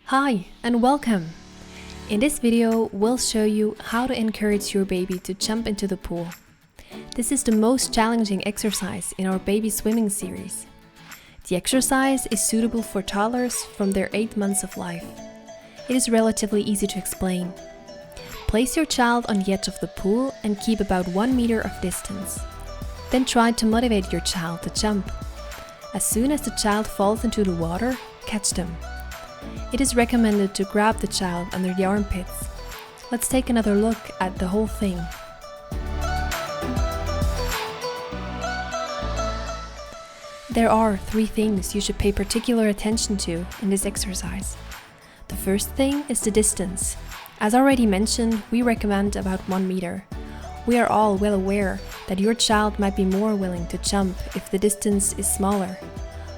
Hi and welcome! In this video, we'll show you how to encourage your baby to jump into the pool. This is the most challenging exercise in our baby swimming series. The exercise is suitable for toddlers from their 8 months of life. It is relatively easy to explain. Place your child on the edge of the pool and keep about 1 meter of distance. Then try to motivate your child to jump. As soon as the child falls into the water, catch them. It is recommended to grab the child under the armpits. Let's take another look at the whole thing. There are 3 things you should pay particular attention to in this exercise. The first thing is the distance. As already mentioned, we recommend about 1 meter. We are all well aware that your child might be more willing to jump if the distance is smaller.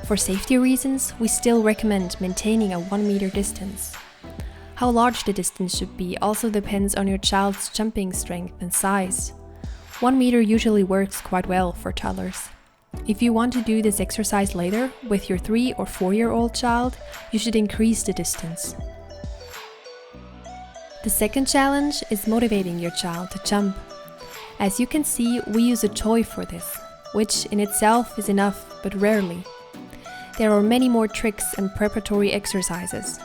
For safety reasons, we still recommend maintaining a 1 meter distance. How large the distance should be also depends on your child's jumping strength and size. 1 meter usually works quite well for toddlers. If you want to do this exercise later with your 3 or 4-year-old child, you should increase the distance. The second challenge is motivating your child to jump. As you can see, we use a toy for this, which in itself is enough, but rarely. There are many more tricks and preparatory exercises.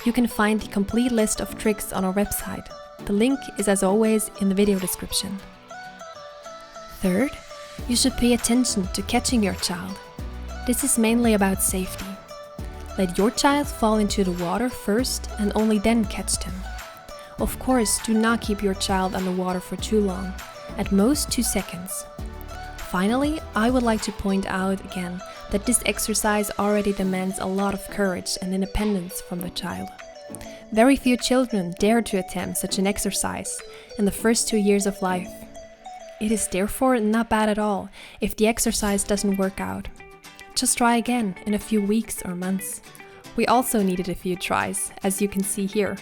You can find the complete list of tricks on our website. The link is as always in the video description. Third, you should pay attention to catching your child. This is mainly about safety. Let your child fall into the water first and only then catch them. Of course, do not keep your child underwater for too long, at most 2 seconds. Finally, I would like to point out again that this exercise already demands a lot of courage and independence from the child. Very few children dare to attempt such an exercise in the first 2 years of life. It is therefore not bad at all if the exercise doesn't work out. Just try again in a few weeks or months. We also needed a few tries, as you can see here.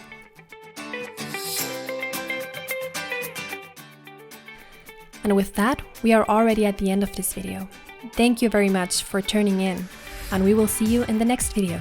And with that, we are already at the end of this video. Thank you very much for tuning in, and we will see you in the next video.